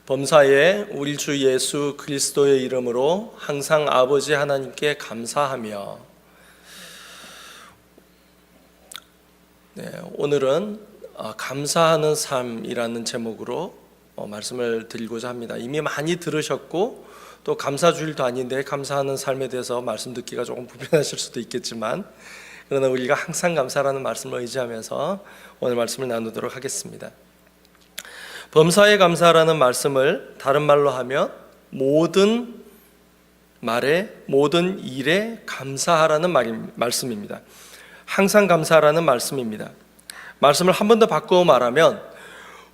범사에 우리 주 예수 그리스도의 이름으로 항상 아버지 하나님께 감사하며 오늘은 감사하는 삶이라는 제목으로 말씀을 드리고자 합니다. 이미 많이 들으셨고 또 감사주일도 아닌데 감사하는 삶에 대해서 말씀 듣기가 조금 불편하실 수도 있겠지만, 그러나 우리가 항상 감사라는 말씀을 의지하면서 오늘 말씀을 나누도록 하겠습니다. 범사에 감사라는 말씀을 다른 말로 하면 모든 말에, 모든 일에 감사하라는 말씀입니다. 항상 감사하라는 말씀입니다. 말씀을 한 번 더 바꾸어 말하면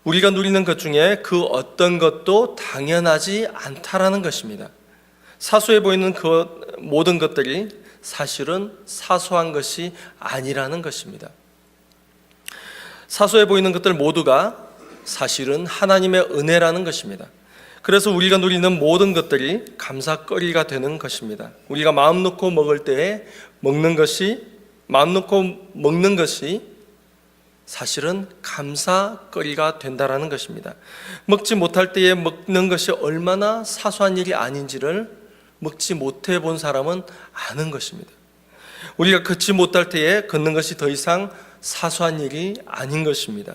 우리가 누리는 것 중에 그 어떤 것도 당연하지 않다라는 것입니다. 사소해 보이는 그 모든 것들이 사실은 사소한 것이 아니라는 것입니다. 사소해 보이는 것들 모두가 사실은 하나님의 은혜라는 것입니다. 그래서 우리가 누리는 모든 것들이 감사거리가 되는 것입니다. 우리가 마음 놓고 먹을 때에 마음 놓고 먹는 것이 사실은 감사거리가 된다라는 것입니다. 먹지 못할 때에 먹는 것이 얼마나 사소한 일이 아닌지를 먹지 못해 본 사람은 아는 것입니다. 우리가 걷지 못할 때에 걷는 것이 더 이상 사소한 일이 아닌 것입니다.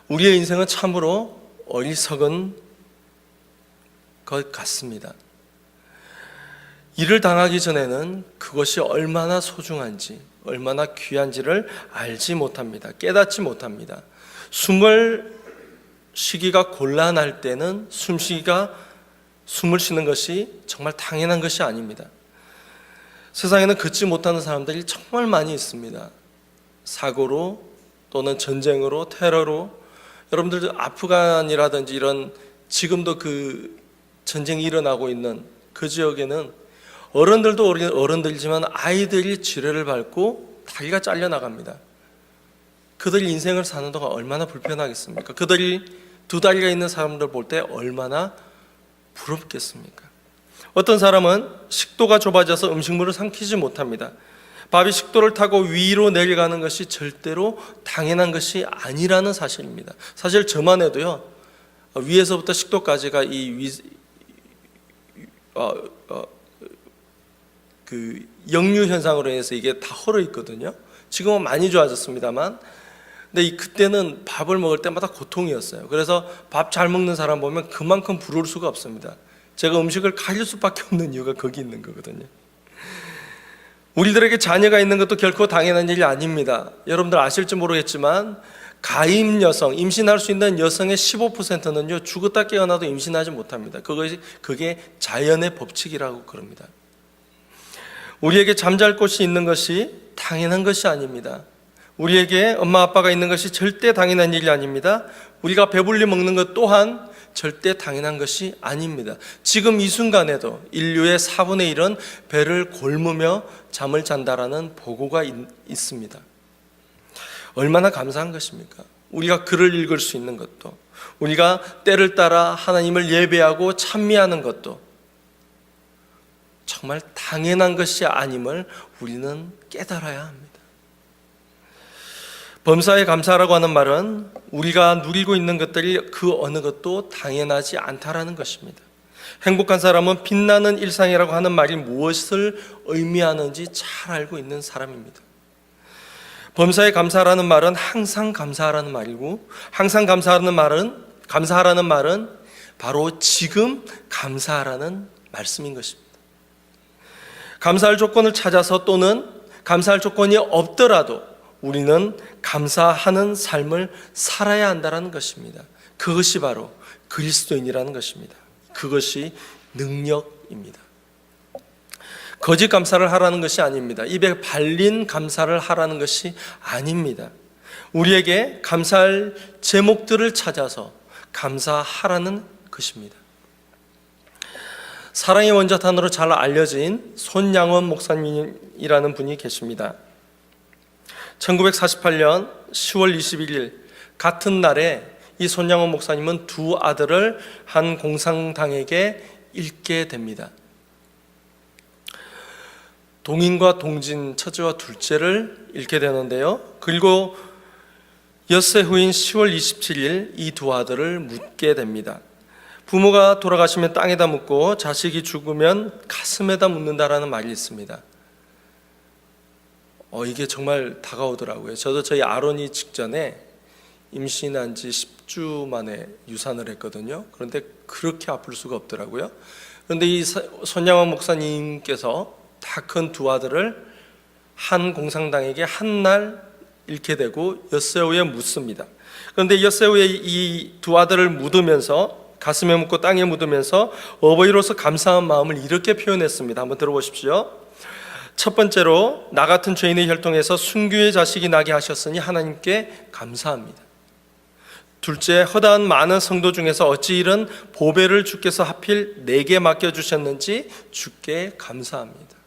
우리의 인생은 참으로 어리석은 것 같습니다. 일을 당하기 전에는 그것이 얼마나 소중한지, 얼마나 귀한지를 알지 못합니다. 깨닫지 못합니다. 숨을 쉬기가 곤란할 때는 숨을 쉬는 것이 정말 당연한 것이 아닙니다. 세상에는 걷지 못하는 사람들이 정말 많이 있습니다. 사고로 또는 전쟁으로, 테러로. 여러분들 아프간이라든지 이런 지금도 그 전쟁이 일어나고 있는 그 지역에는 어른들도 어른들이지만 아이들이 지뢰를 밟고 다리가 잘려나갑니다. 그들이 인생을 사는 동안 얼마나 불편하겠습니까? 그들이 두 다리가 있는 사람들 볼 때 얼마나 부럽겠습니까? 어떤 사람은 식도가 좁아져서 음식물을 삼키지 못합니다. 밥이 식도를 타고 위로 내려가는 것이 절대로 당연한 것이 아니라는 사실입니다. 사실 저만 해도요, 위에서부터 식도까지가 그 역류 현상으로 인해서 이게 다 헐어 있거든요. 지금은 많이 좋아졌습니다만, 근데 그때는 밥을 먹을 때마다 고통이었어요. 그래서 밥 잘 먹는 사람 보면 그만큼 부러울 수가 없습니다. 제가 음식을 가릴 수밖에 없는 이유가 거기 있는 거거든요. 우리들에게 자녀가 있는 것도 결코 당연한 일이 아닙니다. 여러분들 아실지 모르겠지만 가임 여성, 임신할 수 있는 여성의 15%는요 죽었다 깨어나도 임신하지 못합니다. 그게 자연의 법칙이라고 그럽니다. 우리에게 잠잘 곳이 있는 것이 당연한 것이 아닙니다. 우리에게 엄마 아빠가 있는 것이 절대 당연한 일이 아닙니다. 우리가 배불리 먹는 것 또한 절대 당연한 것이 아닙니다. 지금 이 순간에도 인류의 4분의 1은 배를 골무며 잠을 잔다라는 보고가 있습니다. 얼마나 감사한 것입니까? 우리가 글을 읽을 수 있는 것도, 우리가 때를 따라 하나님을 예배하고 찬미하는 것도 정말 당연한 것이 아님을 우리는 깨달아야 합니다. 범사에 감사라고 하는 말은 우리가 누리고 있는 것들이 그 어느 것도 당연하지 않다라는 것입니다. 행복한 사람은 빛나는 일상이라고 하는 말이 무엇을 의미하는지 잘 알고 있는 사람입니다. 범사에 감사라는 말은 항상 감사하라는 말이고, 항상 감사하라는 말은 바로 지금 감사하라는 말씀인 것입니다. 감사할 조건을 찾아서 또는 감사할 조건이 없더라도 우리는 감사하는 삶을 살아야 한다는 것입니다. 그것이 바로 그리스도인이라는 것입니다. 그것이 능력입니다. 거짓 감사를 하라는 것이 아닙니다. 입에 발린 감사를 하라는 것이 아닙니다. 우리에게 감사할 제목들을 찾아서 감사하라는 것입니다. 사랑의 원자탄으로 잘 알려진 손양원 목사님이라는 분이 계십니다. 1948년 10월 21일 같은 날에 이 손양원 목사님은 두 아들을 한 공산당에게 잃게 됩니다. 동인과 동진, 첫째와 둘째를 잃게 되는데요. 그리고 엿새 후인 10월 27일 이 두 아들을 묻게 됩니다. 부모가 돌아가시면 땅에다 묻고 자식이 죽으면 가슴에다 묻는다라는 말이 있습니다. 이게 정말 다가오더라고요. 저도 저희 아론이 직전에 임신한 지 10주 만에 유산을 했거든요. 그런데 그렇게 아플 수가 없더라고요. 그런데 이 손양원 목사님께서 다 큰 두 아들을 한 공산당에게 한 날 잃게 되고 엿새 후에 묻습니다. 그런데 엿새 후에 이 두 아들을 묻으면서, 가슴에 묻고 땅에 묻으면서 어버이로서 감사한 마음을 이렇게 표현했습니다. 한번 들어보십시오. 첫 번째로, 나 같은 죄인의 혈통에서 순교의 자식이 나게 하셨으니 하나님께 감사합니다. 둘째, 허다한 많은 성도 중에서 어찌 이런 보배를 주께서 하필 내게 맡겨주셨는지 주께 감사합니다.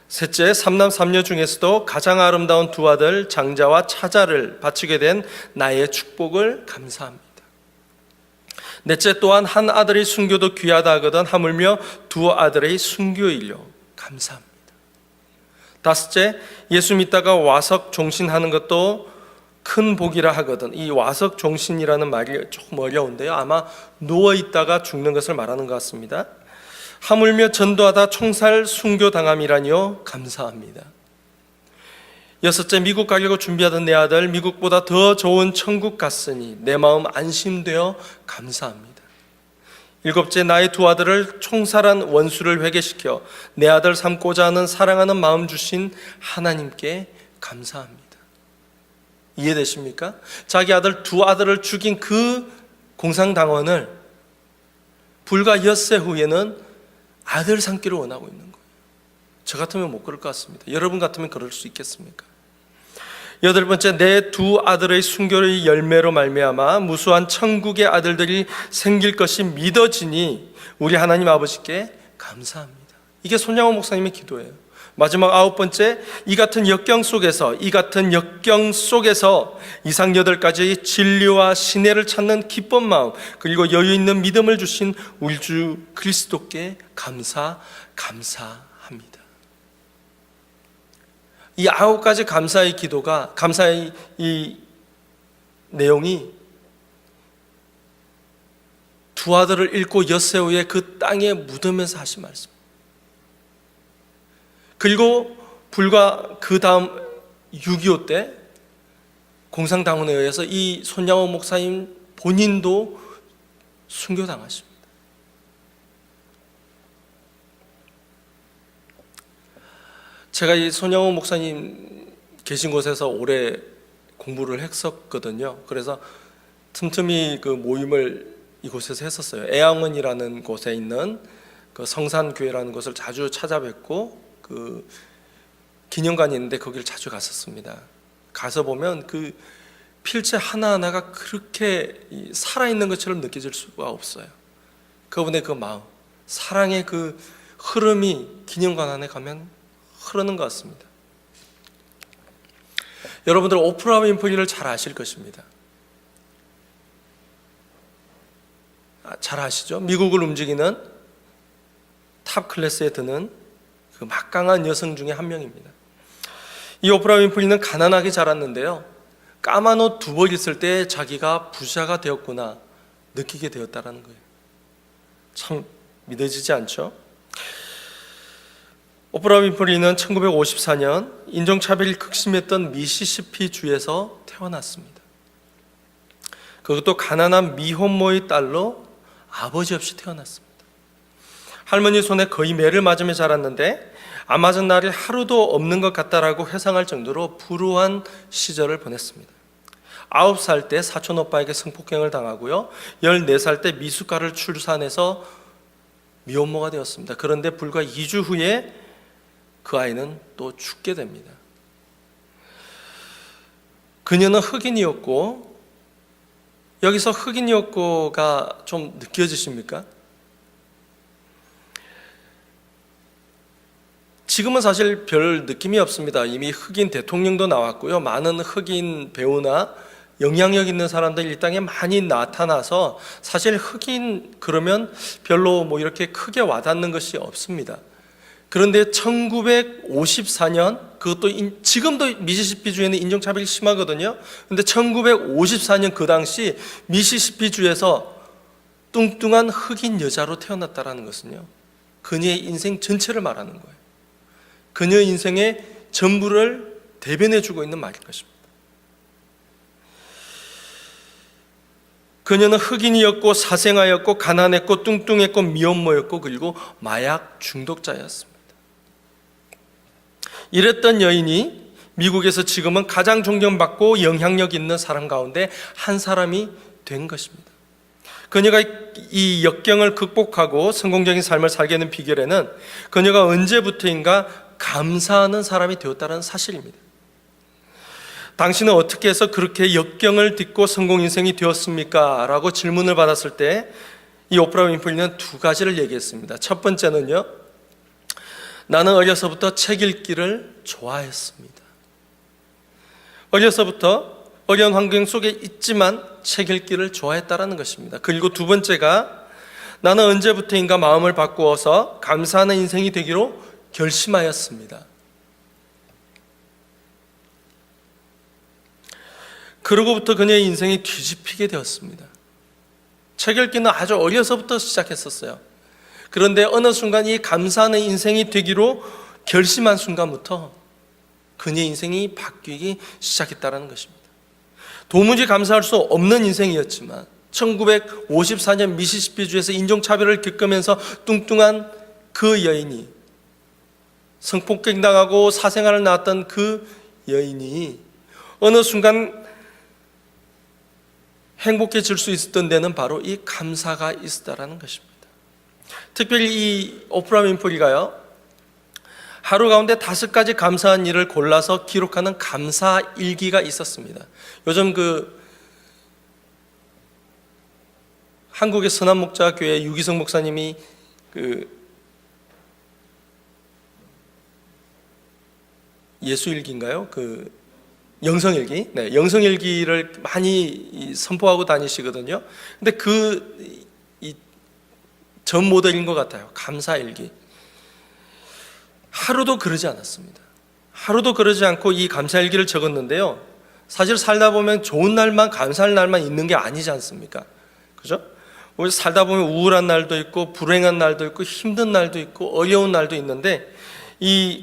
셋째, 삼남 삼녀 중에서도 가장 아름다운 두 아들 장자와 차자를 바치게 된 나의 축복을 감사합니다. 넷째, 또한 한 아들의 순교도 귀하다 하거든 하물며 두 아들의 순교일요 감사합니다. 다섯째, 예수 믿다가 와석 종신하는 것도 큰 복이라 하거든. 이 와석 종신이라는 말이 조금 어려운데요, 아마 누워있다가 죽는 것을 말하는 것 같습니다. 하물며 전도하다 총살 순교당함이라니요 감사합니다. 여섯째, 미국 가려고 준비하던 내 아들 미국보다 더 좋은 천국 갔으니 내 마음 안심되어 감사합니다. 일곱째, 나의 두 아들을 총살한 원수를 회개시켜 내 아들 삼고자 하는 사랑하는 마음 주신 하나님께 감사합니다. 이해되십니까? 자기 아들 두 아들을 죽인 그 공산당원을 불과 엿새 후에는 아들 삼기를 원하고 있는 거예요. 저 같으면 못 그럴 것 같습니다. 여러분 같으면 그럴 수 있겠습니까? 여덟 번째, 내 두 아들의 순교의 열매로 말미암아 무수한 천국의 아들들이 생길 것이 믿어지니 우리 하나님 아버지께 감사합니다. 이게 손양호 목사님의 기도예요. 마지막 아홉 번째, 이 같은 역경 속에서 이상 8가지의 진리와 신뢰를 찾는 기쁜 마음, 그리고 여유 있는 믿음을 주신 우리 주 그리스도께 감사합니다. 이 9가지 감사의 기도가, 감사의 이 내용이 두 아들을 잃고 엿새 후에 그 땅에 묻으면서 하신 말씀. 그리고 불과 그 다음 6.25 때 공산당원에 의해서 이 손양호 목사님 본인도 순교당하십니다. 제가 이 손양호 목사님 계신 곳에서 오래 공부를 했었거든요. 그래서 틈틈이 그 모임을 이곳에서 했었어요. 애양원이라는 곳에 있는 그 성산교회라는 곳을 자주 찾아뵙고 그 기념관이 있는데 거기를 자주 갔었습니다. 가서 보면 그 필체 하나하나가 그렇게 살아있는 것처럼 느껴질 수가 없어요. 그분의 그 마음, 사랑의 그 흐름이 기념관 안에 가면 흐르는 것 같습니다. 여러분들 오프라 윈프리를 잘 아실 것입니다. 잘 아시죠? 미국을 움직이는 탑 클래스에 드는 그 막강한 여성 중에 한 명입니다. 이 오프라 윈프리는 가난하게 자랐는데요, 까만 옷 2벌 있을 때 자기가 부자가 되었구나 느끼게 되었다는 거예요. 참 믿어지지 않죠? 오프라 윈프리는 1954년 인종차별이 극심했던 미시시피 주에서 태어났습니다. 그것도 가난한 미혼모의 딸로 아버지 없이 태어났습니다. 할머니 손에 거의 매를 맞으며 자랐는데 안 맞은 날이 하루도 없는 것 같다라고 회상할 정도로 불우한 시절을 보냈습니다. 9살 때 사촌 오빠에게 성폭행을 당하고요, 14살 때 미숙아를 출산해서 미혼모가 되었습니다. 그런데 불과 2주 후에 그 아이는 또 죽게 됩니다. 그녀는 흑인이었고, 여기서 흑인이었고가 좀 느껴지십니까? 지금은 사실 별 느낌이 없습니다. 이미 흑인 대통령도 나왔고요, 많은 흑인 배우나 영향력 있는 사람들이 이 땅에 많이 나타나서 사실 흑인 그러면 별로 뭐 이렇게 크게 와닿는 것이 없습니다. 그런데 1954년, 그것도 지금도 미시시피주에는 인종차별이 심하거든요. 그런데 1954년 그 당시 미시시피주에서 뚱뚱한 흑인 여자로 태어났다는 것은요, 그녀의 인생 전체를 말하는 거예요. 그녀의 인생의 전부를 대변해주고 있는 말일 것입니다. 그녀는 흑인이었고 사생아였고 가난했고 뚱뚱했고 미혼모였고 그리고 마약 중독자였습니다. 이랬던 여인이 미국에서 지금은 가장 존경받고 영향력 있는 사람 가운데 한 사람이 된 것입니다. 그녀가 이 역경을 극복하고 성공적인 삶을 살게 된 비결에는 그녀가 언제부터인가 감사하는 사람이 되었다는 사실입니다. 당신은 어떻게 해서 그렇게 역경을 딛고 성공 인생이 되었습니까? 라고 질문을 받았을 때 이 오프라 윈프리는 두 가지를 얘기했습니다. 첫 번째는요, 나는 어려서부터 책 읽기를 좋아했습니다. 어려서부터 어려운 환경 속에 있지만 책 읽기를 좋아했다는 것입니다. 그리고 두 번째가 나는 언제부터인가 마음을 바꾸어서 감사하는 인생이 되기로 결심하였습니다. 그러고부터 그녀의 인생이 뒤집히게 되었습니다. 책 읽기는 아주 어려서부터 시작했었어요. 그런데 어느 순간 이 감사하는 인생이 되기로 결심한 순간부터 그녀의 인생이 바뀌기 시작했다는 것입니다. 도무지 감사할 수 없는 인생이었지만 1954년 미시시피주에서 인종차별을 겪으면서 뚱뚱한 그 여인이, 성폭행당하고 사생활을 낳았던 그 여인이 어느 순간 행복해질 수 있었던 데는 바로 이 감사가 있었다는 것입니다. 특별히 이 오프라 윈프리가요, 하루 가운데 5가지 감사한 일을 골라서 기록하는 감사 일기가 있었습니다. 요즘 한국의 선한목자교회 유기성 목사님이 예수일기인가요? 영성일기? 네, 영성일기를 많이 선포하고 다니시거든요. 근데 전 모델인 것 같아요. 감사일기. 하루도 그러지 않았습니다. 하루도 그러지 않고 이 감사일기를 적었는데요. 사실 살다 보면 좋은 날만, 감사할 날만 있는 게 아니지 않습니까? 그죠? 우리 살다 보면 우울한 날도 있고, 불행한 날도 있고, 힘든 날도 있고, 어려운 날도 있는데,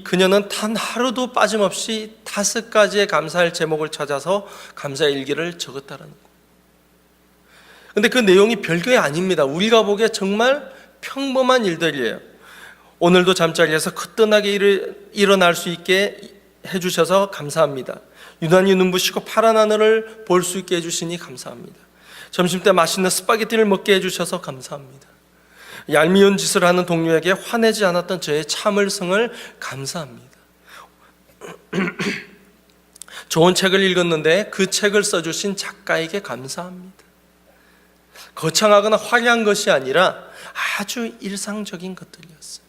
그녀는 단 하루도 빠짐없이 5가지의 감사할 제목을 찾아서 감사일기를 적었다는 거예요. 근데 그 내용이 별게 아닙니다. 우리가 보기에 정말 평범한 일들이에요. 오늘도 잠자리에서 거뜬하게 일어날 수 있게 해주셔서 감사합니다. 유난히 눈부시고 파란 하늘을 볼 수 있게 해주시니 감사합니다. 점심때 맛있는 스파게티를 먹게 해주셔서 감사합니다. 얄미운 짓을 하는 동료에게 화내지 않았던 저의 참을성을 감사합니다. 좋은 책을 읽었는데 그 책을 써주신 작가에게 감사합니다. 거창하거나 화려한 것이 아니라 아주 일상적인 것들이었어요.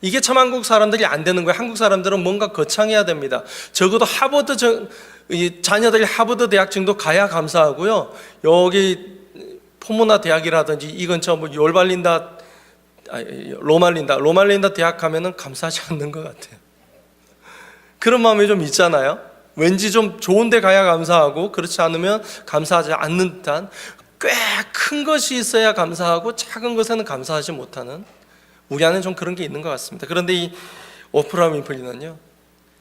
이게 참 한국 사람들이 안 되는 거예요. 한국 사람들은 뭔가 거창해야 됩니다. 적어도 자녀들이 하버드 대학 정도 가야 감사하고요. 여기 포모나 대학이라든지 이 근처 로말린다 대학 가면은 감사하지 않는 것 같아요. 그런 마음이 좀 있잖아요. 왠지 좀 좋은 데 가야 감사하고 그렇지 않으면 감사하지 않는 듯한, 꽤 큰 것이 있어야 감사하고 작은 것에는 감사하지 못하는, 우리 안에 좀 그런 게 있는 것 같습니다. 그런데 이 오프라 윈프리는요,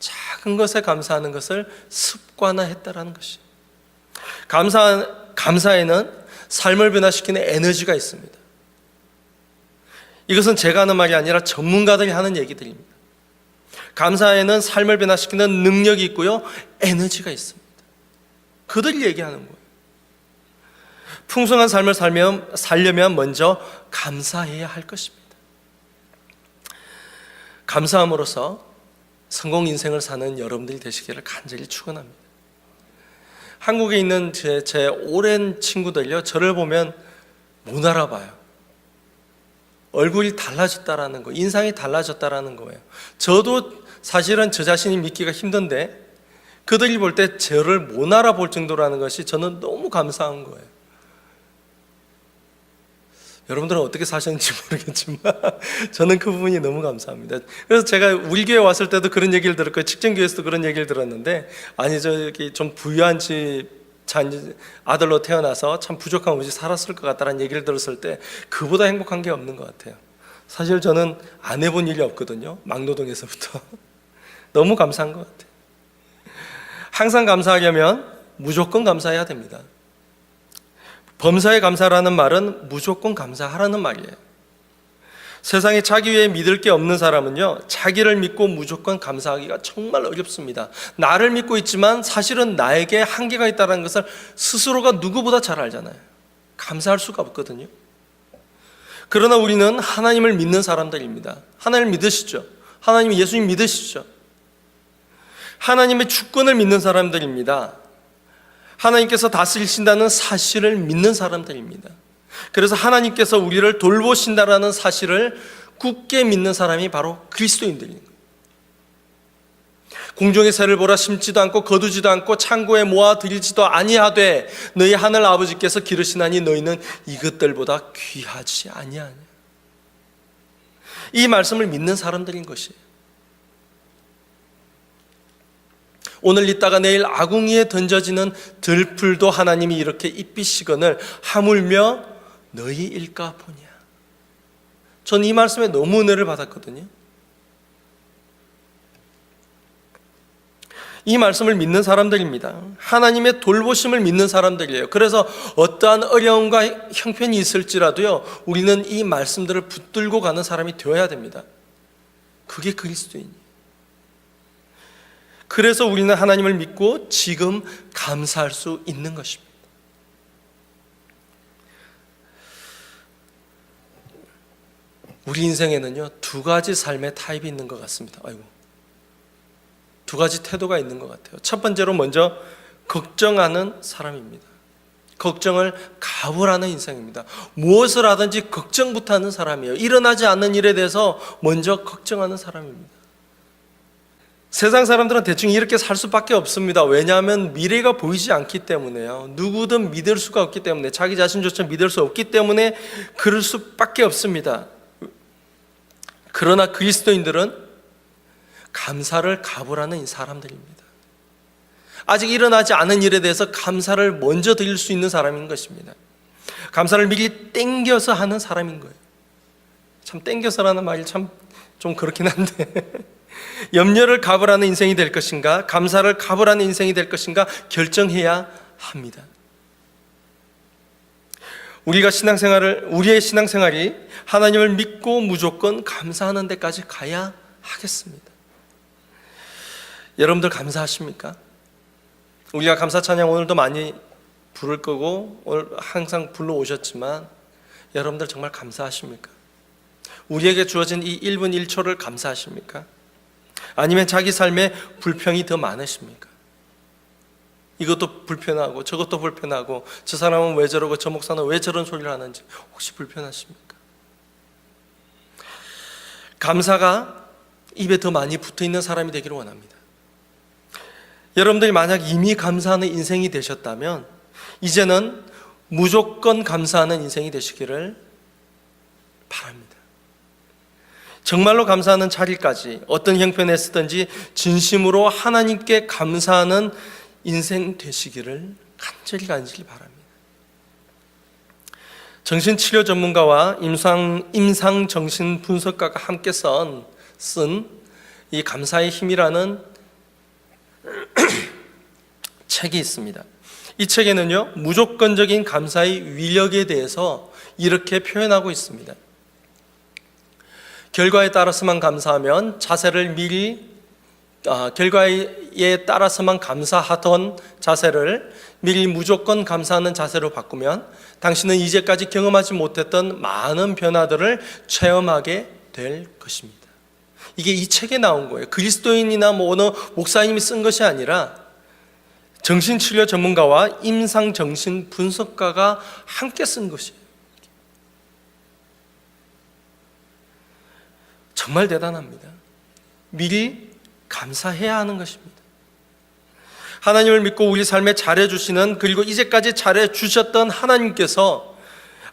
작은 것에 감사하는 것을 습관화했다라는 것이에요. 감사에는 삶을 변화시키는 에너지가 있습니다. 이것은 제가 하는 말이 아니라 전문가들이 하는 얘기들입니다. 감사에는 삶을 변화시키는 능력이 있고요, 에너지가 있습니다. 그들이 얘기하는 거예요. 풍성한 삶을 살려면 먼저 감사해야 할 것입니다. 감사함으로써 성공 인생을 사는 여러분들이 되시기를 간절히 축원합니다. 한국에 있는 제 오랜 친구들요, 저를 보면 못 알아봐요. 얼굴이 달라졌다라는 거, 인상이 달라졌다라는 거예요. 저도 사실은 저 자신이 믿기가 힘든데 그들이 볼 때 저를 못 알아볼 정도라는 것이 저는 너무 감사한 거예요. 여러분들은 어떻게 사셨는지 모르겠지만 저는 그 부분이 너무 감사합니다. 그래서 제가 우리 교회 왔을 때도 그런 얘기를 들었고 직전교회에서도 그런 얘기를 들었는데, 아니 저기 좀 부유한 집 아들로 태어나서 참 부족한 곳이 살았을 것 같다는 얘기를 들었을 때 그보다 행복한 게 없는 것 같아요. 사실 저는 안 해본 일이 없거든요. 막노동에서부터. 너무 감사한 것 같아요. 항상 감사하려면 무조건 감사해야 됩니다. 범사에 감사라는 말은 무조건 감사하라는 말이에요. 세상에 자기 외에 믿을 게 없는 사람은요, 자기를 믿고 무조건 감사하기가 정말 어렵습니다. 나를 믿고 있지만 사실은 나에게 한계가 있다는 것을 스스로가 누구보다 잘 알잖아요. 감사할 수가 없거든요. 그러나 우리는 하나님을 믿는 사람들입니다. 하나님을 믿으시죠? 하나님 예수님 믿으시죠? 하나님의 주권을 믿는 사람들입니다. 하나님께서 다스리신다는 사실을 믿는 사람들입니다. 그래서 하나님께서 우리를 돌보신다라는 사실을 굳게 믿는 사람이 바로 그리스도인들입니다. 공중의 새를 보라, 심지도 않고 거두지도 않고 창고에 모아 들이지도 아니하되 너희 하늘 아버지께서 기르시나니 너희는 이것들보다 귀하지 아니하냐. 이 말씀을 믿는 사람들인 것이에요. 오늘 있다가 내일 아궁이에 던져지는 들풀도 하나님이 이렇게 입히시거늘 하물며 너희일까 보냐. 전 이 말씀에 너무 은혜를 받았거든요. 이 말씀을 믿는 사람들입니다. 하나님의 돌보심을 믿는 사람들이에요. 그래서 어떠한 어려움과 형편이 있을지라도요, 우리는 이 말씀들을 붙들고 가는 사람이 되어야 됩니다. 그게 그리스도인이에요. 그래서 우리는 하나님을 믿고 지금 감사할 수 있는 것입니다. 우리 인생에는요, 두 가지 삶의 타입이 있는 것 같습니다. 두 가지 태도가 있는 것 같아요. 첫 번째로 먼저 걱정하는 사람입니다. 걱정을 가불하는 인생입니다. 무엇을 하든지 걱정부터 하는 사람이에요. 일어나지 않는 일에 대해서 먼저 걱정하는 사람입니다. 세상 사람들은 대충 이렇게 살 수밖에 없습니다. 왜냐하면 미래가 보이지 않기 때문에요. 누구든 믿을 수가 없기 때문에, 자기 자신조차 믿을 수 없기 때문에 그럴 수밖에 없습니다. 그러나 그리스도인들은 감사를 가불하는 사람들입니다. 아직 일어나지 않은 일에 대해서 감사를 먼저 드릴 수 있는 사람인 것입니다. 감사를 미리 땡겨서 하는 사람인 거예요. 참 땡겨서라는 말이 참 좀 그렇긴 한데 염려를 가불하는 인생이 될 것인가, 감사를 가불하는 인생이 될 것인가 결정해야 합니다. 우리의 신앙생활이 하나님을 믿고 무조건 감사하는 데까지 가야 하겠습니다. 여러분들 감사하십니까? 우리가 감사 찬양 오늘도 많이 부를 거고 오늘 항상 불러오셨지만 여러분들 정말 감사하십니까? 우리에게 주어진 이 1분 1초를 감사하십니까? 아니면 자기 삶에 불평이 더 많으십니까? 이것도 불편하고 저것도 불편하고 저 사람은 왜 저러고 저 목사는 왜 저런 소리를 하는지 혹시 불편하십니까? 감사가 입에 더 많이 붙어있는 사람이 되기를 원합니다. 여러분들이 만약 이미 감사하는 인생이 되셨다면 이제는 무조건 감사하는 인생이 되시기를 바랍니다. 정말로 감사하는 자리까지 어떤 형편에 쓰든지 진심으로 하나님께 감사하는 인생 되시기를 간절히 바랍니다. 정신치료 전문가와 임상정신분석가가 함께 쓴 이 감사의 힘이라는 책이 있습니다. 이 책에는요, 무조건적인 감사의 위력에 대해서 이렇게 표현하고 있습니다. 결과에 따라서만 감사하면 결과에 따라서만 감사하던 자세를 미리 무조건 감사하는 자세로 바꾸면 당신은 이제까지 경험하지 못했던 많은 변화들을 체험하게 될 것입니다. 이게 이 책에 나온 거예요. 그리스도인이나 어느 목사님이 쓴 것이 아니라 정신치료 전문가와 임상정신분석가가 함께 쓴 것이에요. 정말 대단합니다. 미리 감사해야 하는 것입니다. 하나님을 믿고 우리 삶에 잘해주시는, 그리고 이제까지 잘해주셨던 하나님께서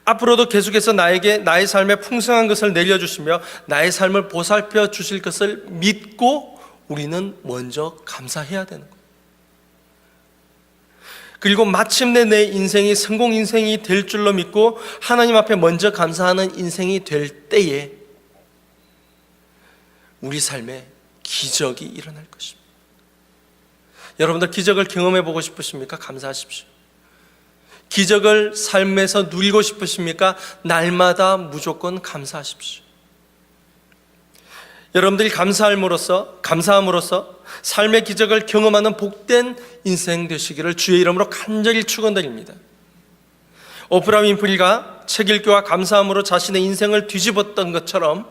앞으로도 계속해서 나에게 나의 삶에 풍성한 것을 내려주시며 나의 삶을 보살펴 주실 것을 믿고 우리는 먼저 감사해야 되는 거예요. 그리고 마침내 내 인생이 성공 인생이 될 줄로 믿고 하나님 앞에 먼저 감사하는 인생이 될 때에 우리 삶에 기적이 일어날 것입니다. 여러분들 기적을 경험해 보고 싶으십니까? 감사하십시오. 기적을 삶에서 누리고 싶으십니까? 날마다 무조건 감사하십시오. 여러분들이 감사함으로써 삶의 기적을 경험하는 복된 인생 되시기를 주의 이름으로 간절히 축원드립니다. 오프라 윈프리가 책 읽기와 감사함으로 자신의 인생을 뒤집었던 것처럼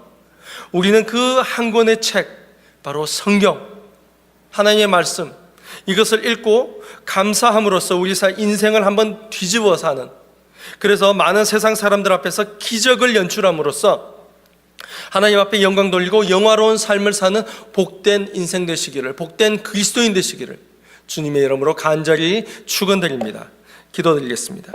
우리는 그 한 권의 책, 바로 성경, 하나님의 말씀, 이것을 읽고 감사함으로써 우리 인생을 한번 뒤집어 사는, 그래서 많은 세상 사람들 앞에서 기적을 연출함으로써 하나님 앞에 영광 돌리고 영화로운 삶을 사는 복된 인생 되시기를, 복된 그리스도인 되시기를 주님의 이름으로 간절히 축원드립니다. 기도드리겠습니다.